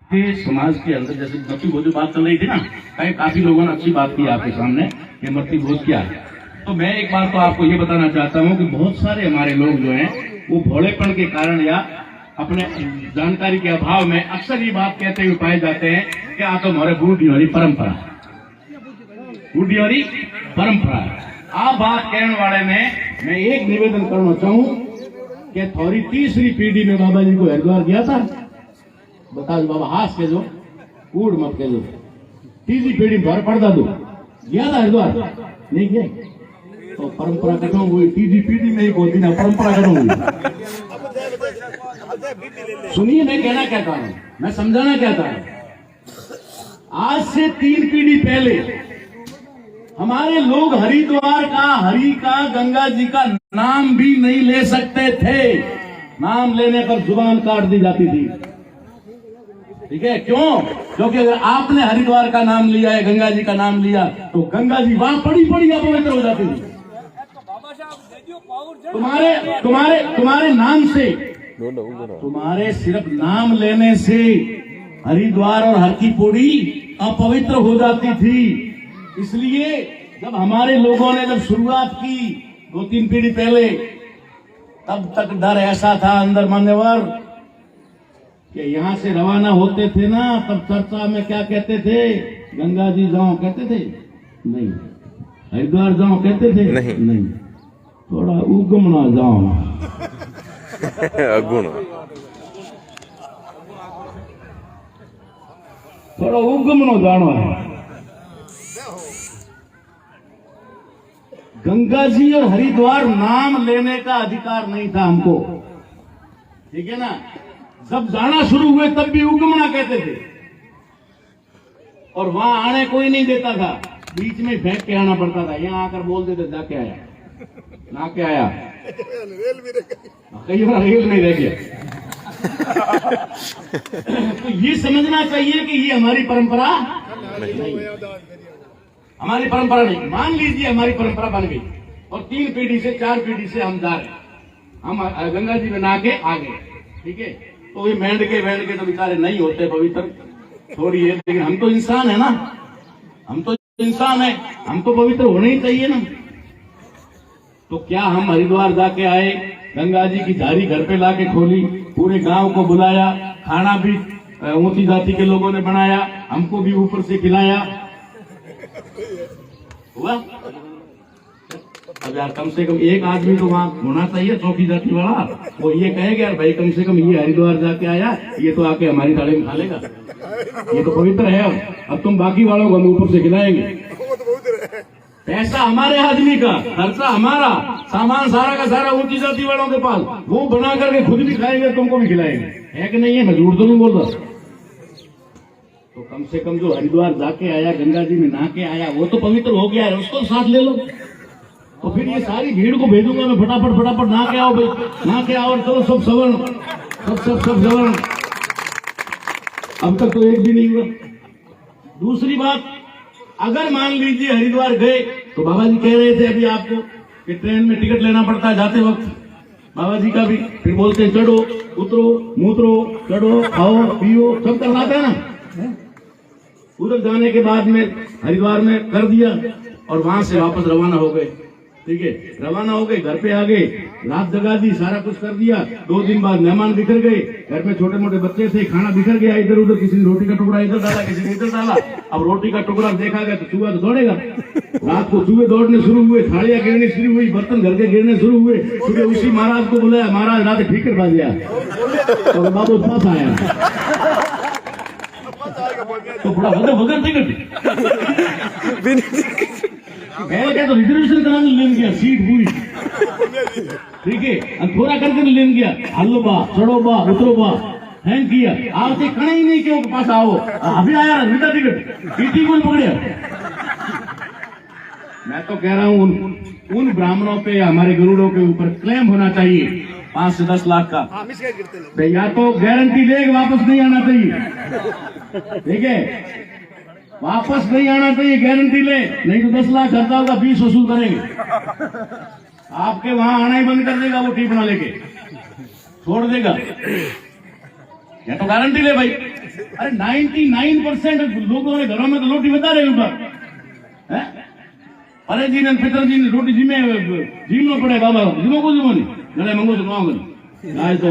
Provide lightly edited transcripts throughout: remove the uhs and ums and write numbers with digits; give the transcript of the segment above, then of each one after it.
आपके समाज के अंदर जैसे मृत्यु भोज बात चल रही थी ना, काफी लोगों ने अच्छी बात की आपके सामने कि मृत्यु भोज क्या है। तो मैं एक बार तो आपको ये बताना चाहता हूँ कि बहुत सारे हमारे लोग जो हैं वो भोलेपन के कारण या अपने जानकारी के अभाव में अक्सर ये बात कहते हुए पाए जाते हैं कि आ तो हमारे बूढ़ी वाली परंपरा आ बात कहने वाले में मैं एक निवेदन करना चाहूँ कि थोड़ी तीसरी पीढ़ी में बाबा जी को हरिद्वार गया था, बता दो बाबा हाथ के जो कूड़ मत के जो तीसरी पीढ़ी भर पड़ता दो गया था हरिद्वार नहीं गया तो परंपरा खत्म हुई, तीसरी पीढ़ी में ही बोलती ना परंपरा खत्म हुई। सुनिए मैं कहना कहता हूं, मैं समझाना कहता हूं। आज से 3 पीढ़ी पहले हमारे लोग हरिद्वार का हरि का गंगा जी का नाम भी नहीं ले सकते थे, नाम लेने पर जुबान काट दी जाती थी। ठीक है, क्यों? क्योंकि अगर आपने हरिद्वार का नाम लिया है, गंगा जी का नाम लिया तो गंगा जी वहां पड़ी अपवित्र हो जाती थी। तुम्हारे नाम से, तुम्हारे सिर्फ नाम लेने से हरिद्वार और हर की पौड़ी अपवित्र हो जाती थी। इसलिए जब हमारे लोगों ने जब शुरुआत की 2-3 पीढ़ी पहले, तब तक डर ऐसा था अंदर मान्यवर कि यहाँ से रवाना होते थे ना, तब चर्चा में क्या कहते थे? गंगा जी जाओ कहते थे नहीं, हरिद्वार जाओ कहते थे नहीं, थोड़ा उगमना जाओ थोड़ा उगमनो जानो है। गंगा जी और हरिद्वार नाम लेने का अधिकार नहीं था हमको, ठीक है ना। जब जाना शुरू हुए तब भी उगमना कहते थे और वहां आने कोई नहीं देता था, बीच में फेंक के आना पड़ता था। यहाँ आकर बोल देते जाके आया ना के आया, कई बार रेल में रह गया। तो ये समझना चाहिए कि ये हमारी परंपरा नहीं, हमारी परंपरा नहीं। मान लीजिए हमारी परंपरा बन गई और 3 पीढ़ी से 4 पीढ़ी से हम जा रहे, हम गंगा जी में नहा के आ गए, ठीक है। तो ये मेंढ के तो बेचारे नहीं होते पवित्र, थोड़ी है, लेकिन हम तो इंसान है ना, हम तो इंसान है, हम तो पवित्र होना ही चाहिए ना। तो क्या हम हरिद्वार जाके आए, गंगा जी की झारी घर पे लाके खोली, पूरे गांव को बुलाया, खाना भी ऊंची जाति के लोगों ने बनाया, हमको भी ऊपर से खिलाया, हुआ? अब यार कम से कम एक आदमी तो वहां होना चाहिए चौकी जाति वाला, वो ये कहेगा यार भाई कम से कम ये हरिद्वार जाके आया, ये तो आके हमारी थाली में खा लेगा, ये तो पवित्र है। अब तुम बाकी वालों को हम ऊपर से खिलाएंगे, पैसा हमारे आदमी का, खर्चा हमारा, सामान सारा का सारा ऊंची जाति वालों के पास, वो बना करके खुद भी खाएंगे, तुमको भी खिलाएंगे, है कि नहीं है? मैं झूठ तो नहीं बोल रहा। तो कम से कम जो हरिद्वार जाके आया, गंगा जी में नहा के आया, वो तो पवित्र हो गया है, उसको साथ ले लो। तो फिर ये सारी भीड़ को भेजूंगा मैं, फटाफट नहा के आओ भाई, नहा के आओ और चलो सब सवर्ण, सब सवर्ण। अब तक तो एक भी नहीं हुआ। दूसरी बात, अगर मान लीजिए हरिद्वार गए तो बाबा जी कह रहे थे अभी आपको कि ट्रेन में टिकट लेना पड़ता है जाते वक्त, बाबा जी का भी, फिर बोलते हैं चढ़ो उतरो मूत्रो, चढ़ो खाओ पियो सब करवाते हैं ना। उधर जाने के बाद में हरिद्वार में कर दिया और वहां से वापस रवाना हो गए, ठीक है। रवाना हो गए, घर पे आ गए, रात जगा दी, सारा कुछ कर दिया। 2 दिन बाद मेहमान बिखर गए, घर में छोटे मोटे बच्चे थे, खाना बिखर गया इधर उधर, किसी ने रोटी का टुकड़ा इधर डाला, किसी ने इधर डाला। अब रोटी का टुकड़ा देखा गया तो चूहा तो दौड़ेगा, रात को चूहे दौड़ने शुरू हुए, थालियां गिरने शुरू हुई, बर्तन घर के गिरने शुरू हुए। सुबह उसी महाराज को बुलाया, महाराज रात ठीक करवा दिया और बाबू पास आया तो बड़ा वजन टिकट क्या तो रिजर्वेशन कराने लेन गया, सीट पूरी, ठीक है। थोड़ा करके लेन गया, हल्लो बा चढ़ो बा उतरो बा, हैंग किया, आपसे खड़े ही नहीं क्यों पास आओ, अभी आया बिना टिकट, टीटी को पकड़िया। मैं तो कह रहा हूँ उन ब्राह्मणों पे या हमारे गुरुओं के ऊपर क्लेम होना चाहिए 5 से 10 लाख का, या तो गारंटी लेके वापस नहीं आना चाहिए, ठीक है, वापस नहीं आना चाहिए, गारंटी ले, नहीं तो 10 लाख खर्चा होगा, 20 वसूल करेंगे, आपके वहां आना ही बंद कर देगा, वो टिप ना लेके छोड़ देगा, या तो गारंटी ले भाई। अरे 99% लोगों ने घरों में तो रोटी बता रहे ऊपर है। अरे जी ने पिताजी ने रोटी जिमे जीमनो पड़े बाबा जीमो को जीमो नहीं गले मंगो तो मांगो गाय तो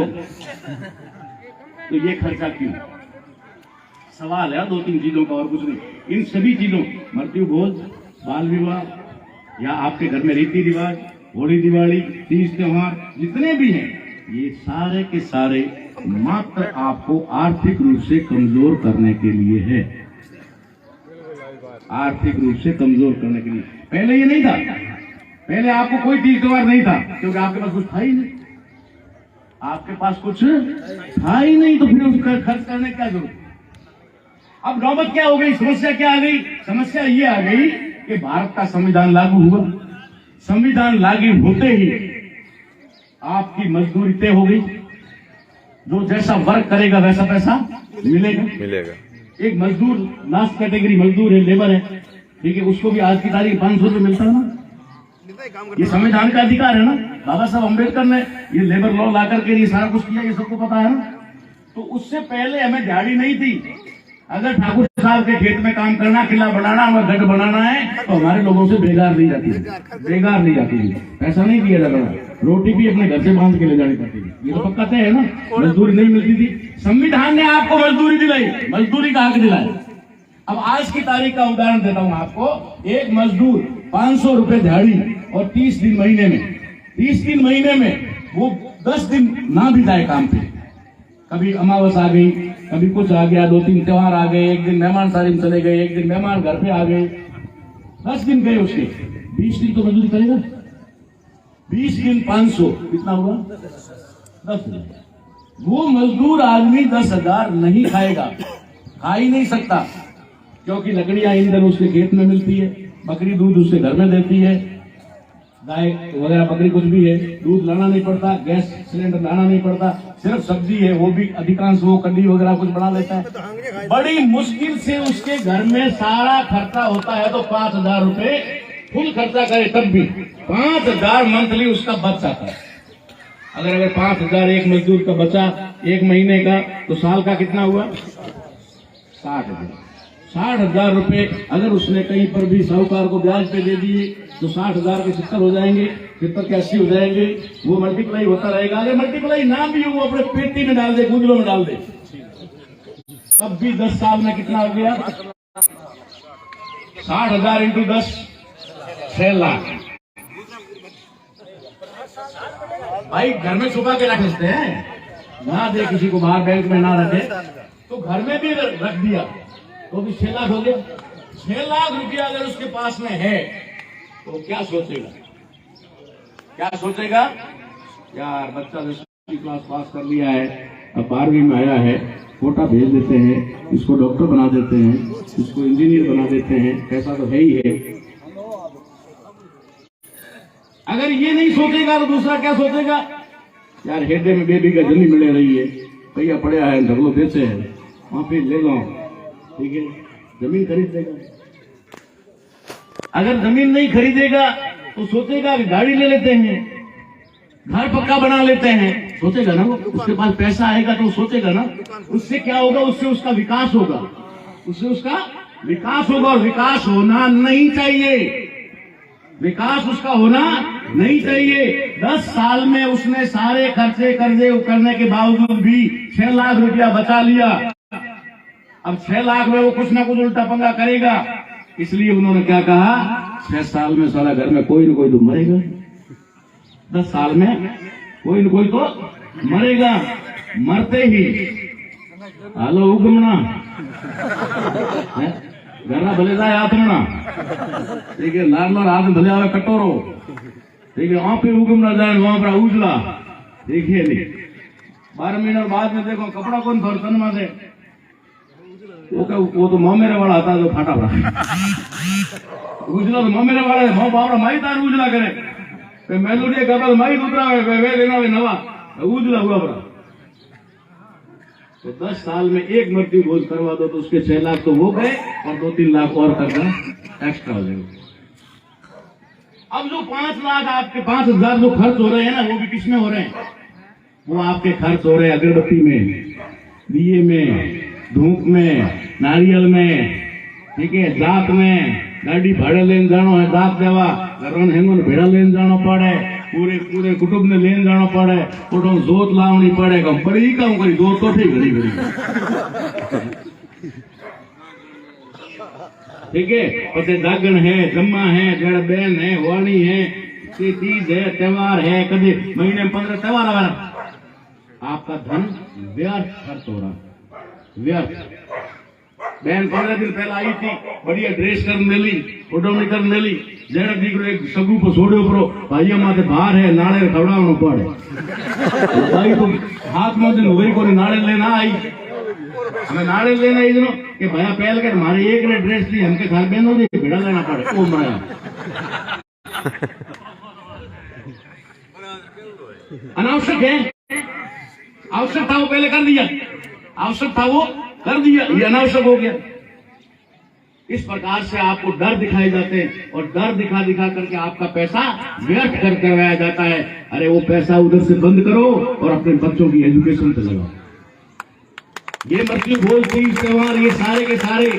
ये खर्चा क्यों? सवाल है 2-3 चीजों का और कुछ नहीं। इन सभी चीजों मृत्यु भोज, बाल विवाह या आपके घर में रीति रिवाज, होली दिवाली, तीज त्योहार जितने भी हैं, ये सारे के सारे मात्र आपको आर्थिक रूप से कमजोर करने के लिए है। आर्थिक रूप से कमजोर करने के लिए। पहले ये नहीं था, पहले आपको कोई तीज त्योहार नहीं था क्योंकि आपके पास कुछ था ही नहीं। आपके पास कुछ था ही नहीं तो फिर उसका खर्च करने क्या जरूरत? अब नौबत क्या हो गई, समस्या क्या आ गई? समस्या ये आ गई कि भारत का संविधान लागू हुआ। संविधान लागू होते ही आपकी मजदूरी तय हो गई। जो जैसा वर्क करेगा वैसा पैसा मिलेगा। एक मजदूर लास्ट कैटेगरी मजदूर है, लेबर है, ठीक है, उसको भी आज की तारीख 500 रुपये मिलता है ना। ये संविधान का अधिकार है ना। बाबा साहब अम्बेडकर ने ये लेबर लॉ ला करके ये सारा कुछ किया, ये सबको पता है ना। तो उससे पहले हमें दिहाड़ी नहीं थी। अगर ठाकुर साहब के खेत में काम करना, किला बनाना और गढ़ बनाना है तो हमारे लोगों से बेगार नहीं जाती है। पैसा नहीं दिया जाता, रोटी भी अपने घर से बांध के ले जानी पड़ती थी। ये तो पक्का तय है ना। मजदूरी नहीं मिलती थी, संविधान ने आपको मजदूरी दिलाई, मजदूरी का हक दिलाया। अब आज की तारीख का उदाहरण देता हूं आपको। एक मजदूर 500 रुपए दिहाड़ी और 30 दिन महीने में, 30 दिन महीने में वो 10 दिन ना भी जाए काम पे, कभी अमावस आ गई, कभी कुछ आ गया, 2-3 त्योहार आ गए, एक दिन मेहमान सारिम चले गए, एक दिन मेहमान घर पे आ गए, 10 दिन गए उसके, 20 दिन तो मजदूरी करेगा। 20 दिन 500 कितना हुआ? 10,000। वो मजदूर आदमी 10,000 नहीं खाएगा, खा ही नहीं सकता, क्योंकि लकड़ियां ईंधन उसके खेत में मिलती है, बकरी दूध उसके घर में देती है, गाय वगैरह बकरी कुछ भी है, दूध लाना नहीं पड़ता, गैस सिलेंडर लाना नहीं पड़ता, सिर्फ सब्जी है, वो भी अधिकांश वो कड्डी वगैरह कुछ बना लेता है। बड़ी मुश्किल से उसके घर में सारा खर्चा होता है तो 5,000 रुपए फुल खर्चा करे तब भी 5,000 मंथली उसका बच जाता है। अगर 5,000 एक मजदूर का बचा एक महीने का तो साल का कितना हुआ? 60,000। 60,000 रुपए अगर उसने कहीं पर भी साहूकार को ब्याज पे दे दिए तो 60,000 के 70 हो जाएंगे, 70 के 80 हो जाएंगे, वो मल्टीप्लाई होता रहेगा। अगर मल्टीप्लाई ना भी हो, वो अपने पेटी में डाल दे, गुजरों में डाल दे, तब भी 10 साल में कितना हो गया? 60,000 इंटू 10 6 लाख। भाई घर में छुपा के रख सकते हैं, ना दे किसी को, बाहर बैंक में ना रखे, तो घर में भी रख दिया तो भी 6 लाख हो गया। 6 लाख रुपया अगर उसके पास में है तो क्या सोचेगा? यार बच्चा 10वीं क्लास पास कर लिया है, अब 12वीं में आया है, कोटा भेज देते हैं, इसको डॉक्टर बना देते हैं, इसको इंजीनियर बना देते हैं, पैसा तो है ही है। अगर ये नहीं सोचेगा तो दूसरा क्या सोचेगा? यार हेडे में बेबी का जन्म मिले रही है, भैया पड़े है, ढगलो देते हैं, वहां पे ले लो, ठीक है, जमीन खरीद देगा। अगर जमीन नहीं खरीदेगा तो सोचेगा कि गाड़ी ले लेते हैं, घर पक्का बना लेते हैं, सोचेगा ना। उसके पास पैसा आएगा तो सोचेगा ना। उससे क्या होगा? उससे उसका विकास होगा, और विकास होना नहीं चाहिए, विकास उसका होना नहीं चाहिए। 10 साल में उसने सारे खर्चे कर्जे करने के बावजूद भी 6 लाख रुपया बचा लिया। अब 6 लाख में वो कुछ ना कुछ उल्टा पंगा करेगा, इसलिए उन्होंने क्या कहा? 6 साल में साला घर में कोई न कोई तो मरेगा, 10 साल में कोई न कोई तो मरेगा। मरते ही हालो हुक्मना घरा भले जाए आत्मना, ठीक है, लार हाथ भले आवे कटोरो, ठीक है, वहां पे हुक्म ना जाए, वहां पर उजला, देखिए नहीं 12 महीने बाद में देखो कपड़ा कौन थोड़ा तन में दे, वो तो माँ मेरे वाला आता जो फाटा पड़ा उजला तो माँ मेरे वाला है, माँ बापड़ा माई तार उजला करे, मेलोडी कपड़ा माई दूसरा वे लेना वे नवा उजला हुआ बड़ा। तो 10 साल में एक मृत्यु भोज करवा दो तो उसके 6 लाख तो हो गए और 2-3 लाख और करना एक्स्ट्रा हो जाएगा। अब जो 5 लाख आपके 5,000 जो खर्च हो रहे हैं ना, वो भी किसमें हो रहे हैं? वो आपके खर्च हो रहे हैं अगरबत्ती में, दिए में, धूप में, नारियल में, ठीक है, जात में गाड़ी भाड़े लेने जानो है, जात देवा घरों हेंगों भेड़ा लेने जानो पड़े, पूरे पूरे कुटुंब ने लेने जानो पड़े, कुटुंब जोत लावनी पड़े, कम बड़ी काम करी जोत तो ठीक घड़ी घड़ी, ठीक है। पते दागण है, जम्मा है, जड़ बहन है, वाणी है, तीज है, त्योहार है, कभी महीने में 15 त्योहार आ रहा, आपका धन व्यर्थ खर्च हो रहा, व्यर्थ। बहन 15 दिन पहला आई थी, बढ़िया ड्रेस कर मिली, उडवणी कर मिली, जेड़ा दीकरो एक सगू पर छोड़ो परो, भाई माथे बाहर है, नाड़े खवड़ावनो पड़े, भाई तो हाथ में दिन वही को नाड़े लेना आई, हमें नाड़े लेना इधरों कि भैया पहल कर हमारे एक ने ड्रेस दी, हमके घर बहनों ने भिड़ा लेना पड़े, ओ मराया। अनावश्यक है, आवश्यक था वो पहले कर दिया, आवश्यक था वो कर दिया, ये अनावश्यक हो गया। इस प्रकार से आपको डर दिखाए जाते हैं और डर दिखा दिखा करके आपका पैसा व्यर्थ कर करवाया जाता है। अरे वो पैसा उधर से बंद करो और अपने बच्चों की एजुकेशन पे लगाओ। ये मछली भोज, तीज, त्योहार, ये सारे के सारे